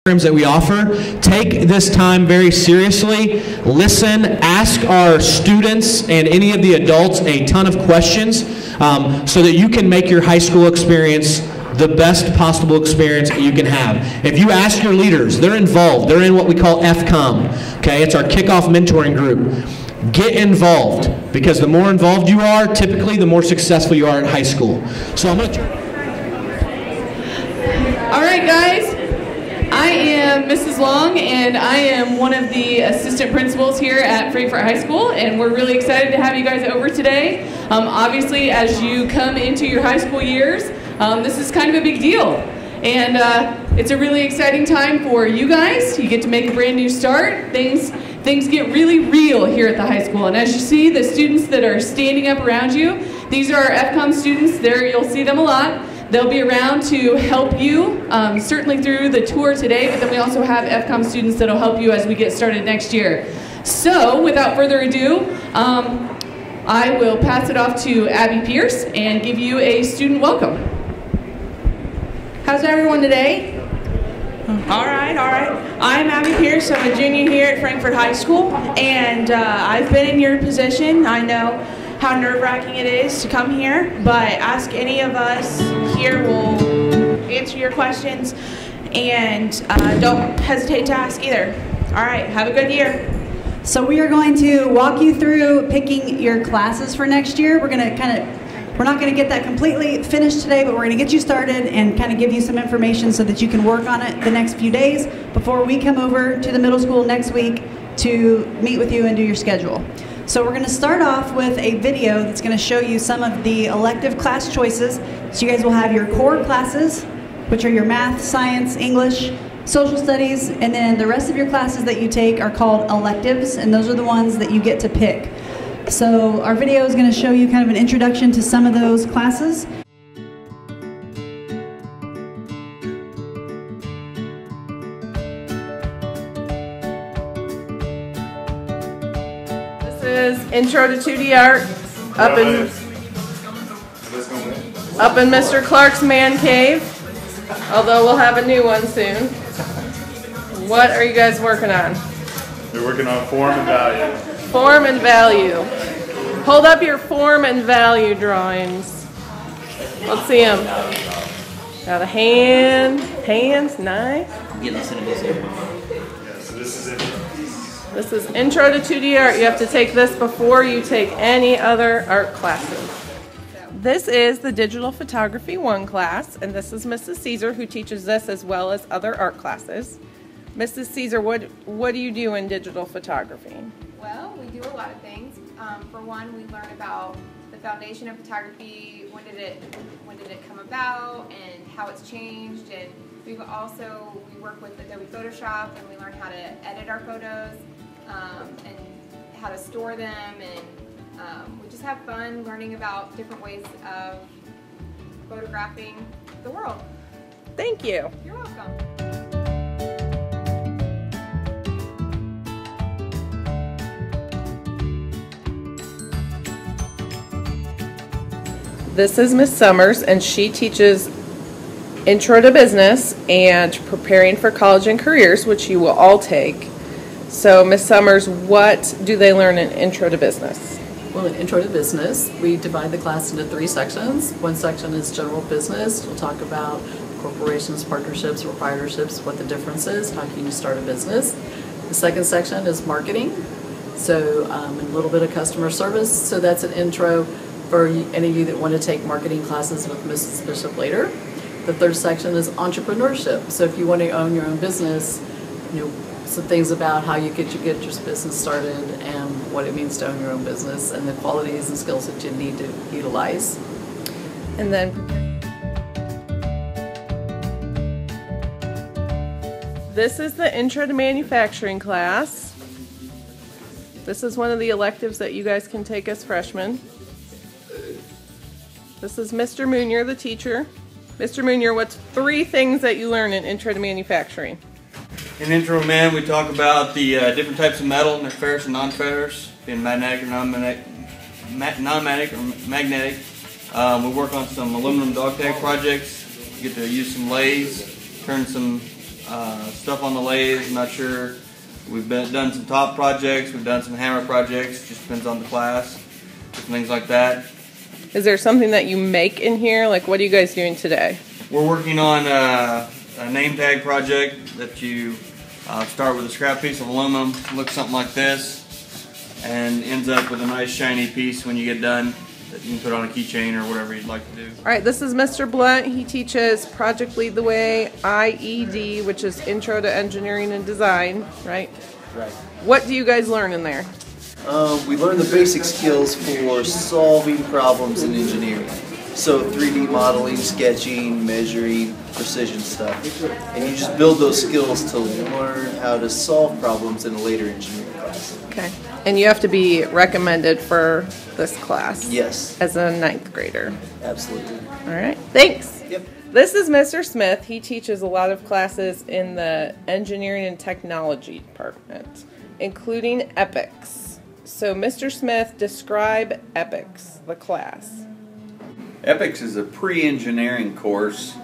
programs that we offer. Take this time very seriously. Listen, ask our students and any of the adults a ton of questions so that you can make your high school experience the best possible experience you can have. If you ask your leaders, they're involved. They're in what we call FCOM. Okay, it's our kickoff mentoring group. Get involved, because the more involved you are, typically the more successful you are at high school. So I'm going to turn. All right, guys. I am Mrs. Long, and I am one of the assistant principals here at Frankfort High School, and we're really excited to have you guys over today. Obviously, as you come into your high school years, this is kind of a big deal. And it's a really exciting time for you guys. You get to make a brand new start. Things get really real here at the high school. And as you see, the students that are standing up around you, these are our FCOM students. There, you'll see them a lot. They'll be around to help you, certainly through the tour today, but then we also have FCOM students that'll help you as we get started next year. So, without further ado, I will pass it off to Abby Pierce and give you a student welcome. How's everyone today? All right. I'm Abby Pierce. I'm a junior here at Frankfort High School, and I've been in your position. I know how nerve-wracking it is to come here, but ask any of us here. We'll answer your questions, and don't hesitate to ask either. All right, have a good year. So we are going to walk you through picking your classes for next year. We're not going to get that completely finished today, but we're going to get you started and kind of give you some information so that you can work on it the next few days before we come over to the middle school next week to meet with you and do your schedule. So we're going to start off with a video that's going to show you some of the elective class choices. So you guys will have your core classes, which are your math, science, English, social studies, and then the rest of your classes that you take are called electives, and those are the ones that you get to pick. So our video is going to show you kind of an introduction to some of those classes. This is Intro to 2D Art up in Mr. Clark's man cave, although we'll have a new one soon. What are you guys working on? We're working on form and value. Form and value. Hold up your form and value drawings. Let's see them. Got a hands, nice. Yeah, so this is it. This is Intro to 2D Art. You have to take this before you take any other art classes. This is the Digital Photography 1 class, and this is Mrs. Caesar, who teaches this as well as other art classes. Mrs. Caesar, what do you do in digital photography? Well, we do a lot of things. For one, we learn about the foundation of photography, when did it come about, and how it's changed. And we work with Adobe Photoshop, and we learn how to edit our photos and how to store them. And we just have fun learning about different ways of photographing the world. Thank you. You're welcome. This is Miss Summers, and she teaches Intro to Business and Preparing for College and Careers, which you will all take. So, Miss Summers, what do they learn in Intro to Business? Well, in Intro to Business, we divide the class into 3 sections. One section is General Business. We'll talk about corporations, partnerships, proprietorships, what the difference is, how can you start a business. The second section is Marketing, so a little bit of customer service. So that's an intro for any of you that want to take marketing classes with Mrs. Bishop later. The third section is entrepreneurship. So if you want to own your own business, some things about how you get your business started and what it means to own your own business and the qualities and skills that you need to utilize. And then this is the Intro to Manufacturing class. This is one of the electives that you guys can take as freshmen. This is Mr. Munier, the teacher. Mr. Munier, what's 3 things that you learn in Intro to Manufacturing? In Intro to Man, we talk about the different types of metal, and their ferrous and non-ferrous, being magnetic or non-magnetic. We work on some aluminum dog tag projects. We get to use some lathes, turn some stuff on the lathe. I'm not sure. We've done some top projects. We've done some hammer projects. Just depends on the class. Things like that. Is there something that you make in here? Like, what are you guys doing today? We're working on a name tag project that you start with a scrap piece of aluminum, looks something like this, and ends up with a nice shiny piece when you get done that you can put on a keychain or whatever you'd like to do. All right, this is Mr. Blunt. He teaches Project Lead the Way, IED, which is Intro to Engineering and Design, right? Right. What do you guys learn in there? We learn the basic skills for solving problems in engineering. So 3D modeling, sketching, measuring, precision stuff. And you just build those skills to learn how to solve problems in a later engineering class. Okay. And you have to be recommended for this class? Yes. As a 9th grader? Absolutely. All right. Thanks. Yep. This is Mr. Smith. He teaches a lot of classes in the Engineering and Technology department, including EPICS. So, Mr. Smith, describe EPICS, the class. EPICS is a pre-engineering course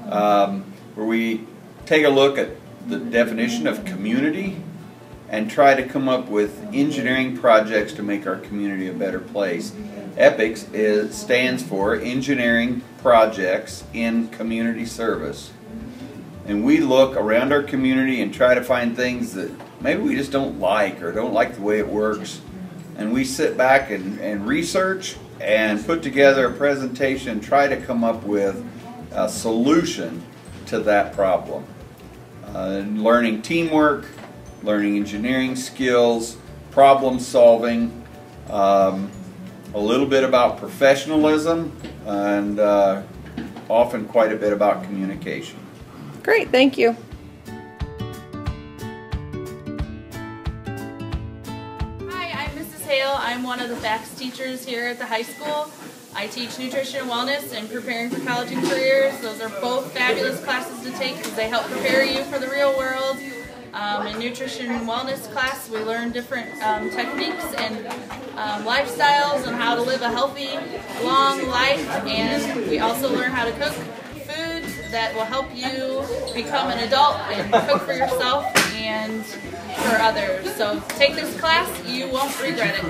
where we take a look at the definition of community and try to come up with engineering projects to make our community a better place. EPICS stands for Engineering Projects in Community Service. And we look around our community and try to find things that maybe we just don't like or don't like the way it works. And we sit back and research and put together a presentation, try to come up with a solution to that problem. Learning teamwork, learning engineering skills, problem solving, a little bit about professionalism, and often quite a bit about communication. Great, thank you. I'm one of the FACS teachers here at the high school. I teach nutrition and wellness and preparing for college and careers. Those are both fabulous classes to take because they help prepare you for the real world. In nutrition and wellness class, we learn different techniques and lifestyles on how to live a healthy, long life, and we also learn how to cook food that will help you become an adult and cook for yourself and for others. So take this class, you won't regret it.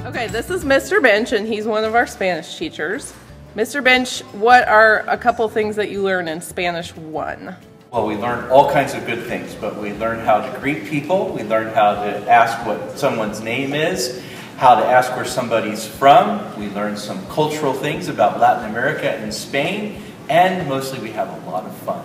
Okay, this is Mr. Bench, and he's one of our Spanish teachers. Mr. Bench, what are a couple things that you learn in Spanish 1? Well, we learn all kinds of good things, but we learn how to greet people, we learn how to ask what someone's name is, how to ask where somebody's from, we learn some cultural things about Latin America and Spain, and mostly we have a lot of fun.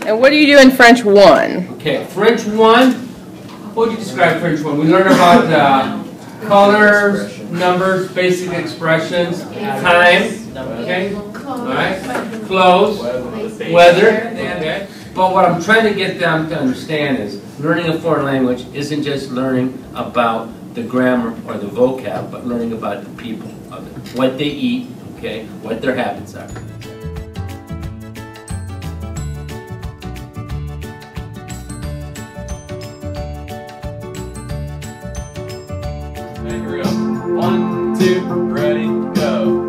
And what do you do in French 1? Okay, French 1, what would you describe French 1? We learn about colors, numbers, basic expressions, time, okay, alright, clothes, weather, okay. But what I'm trying to get them to understand is learning a foreign language isn't just learning about the grammar or the vocab, but learning about the people, what they eat, okay, what their habits are. Here we go. 1, 2, ready, go.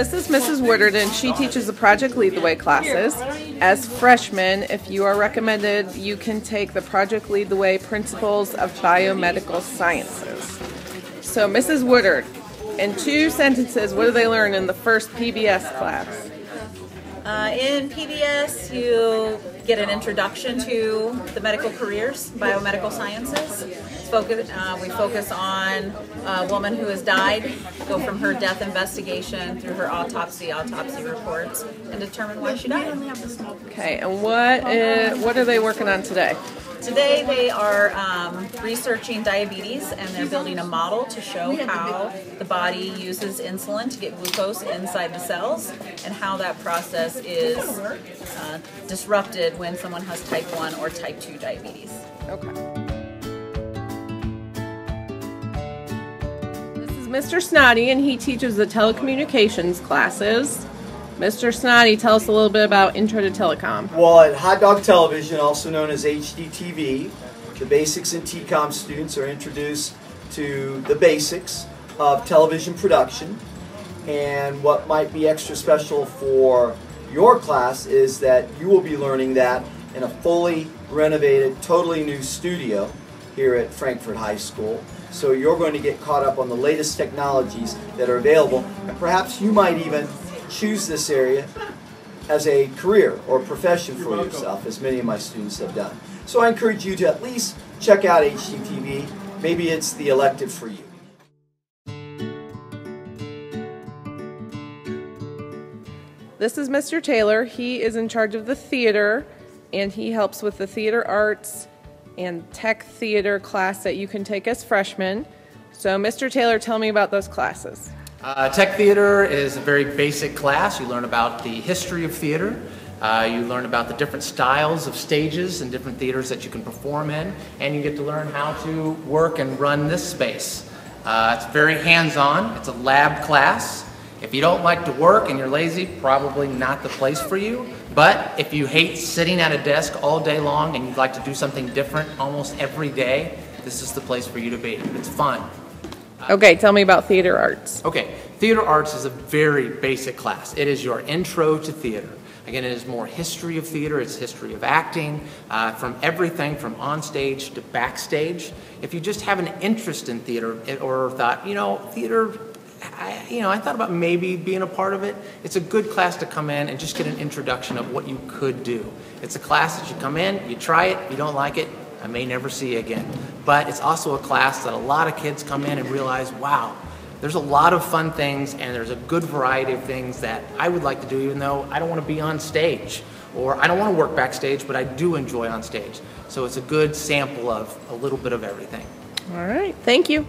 This is Mrs. Woodard, and she teaches the Project Lead the Way classes. As freshmen, if you are recommended, you can take the Project Lead the Way Principles of Biomedical Sciences. So Mrs. Woodard, in 2 sentences, what do they learn in the first PBS class? In PBS, you get an introduction to the medical careers, biomedical sciences. We focus on a woman who has died, go from her death investigation through her autopsy reports, and determine why she died. Okay, and what are they working on today? Today they are researching diabetes, and they're building a model to show how the body uses insulin to get glucose inside the cells and how that process is disrupted when someone has type 1 or type 2 diabetes. Okay. This is Mr. Snoddy, and he teaches the telecommunications classes. Mr. Snoddy, tell us a little bit about Intro to Telecom. Well, at Hot Dog Television, also known as HDTV, the basics and TCOM students are introduced to the basics of television production. And what might be extra special for your class is that you will be learning that in a fully renovated, totally new studio here at Frankfort High School. So you're going to get caught up on the latest technologies that are available, and perhaps you might even choose this area as a career or profession for yourself, as many of my students have done. So I encourage you to at least check out HGTV. Maybe it's the elective for you. This is Mr. Taylor. He is in charge of the theater, and he helps with the theater arts and tech theater class that you can take as freshmen. So Mr. Taylor, tell me about those classes. Tech theater is a very basic class. You learn about the history of theater. You learn about the different styles of stages and different theaters that you can perform in, and you get to learn how to work and run this space. It's very hands-on. It's a lab class. If you don't like to work and you're lazy, probably not the place for you. But if you hate sitting at a desk all day long and you'd like to do something different almost every day, this is the place for you to be. It's fun. Okay, tell me about theater arts. Okay, theater arts is a very basic class. It is your intro to theater. Again, it is more history of theater, it's history of acting, from everything from on stage to backstage. If you just have an interest in theater or thought, theater, I thought about maybe being a part of it, it's a good class to come in and just get an introduction of what you could do. It's a class that you come in, you try it, if you don't like it, I may never see you again. But it's also a class that a lot of kids come in and realize, wow, there's a lot of fun things and there's a good variety of things that I would like to do even though I don't want to be on stage or I don't want to work backstage, but I do enjoy on stage. So it's a good sample of a little bit of everything. All right, thank you.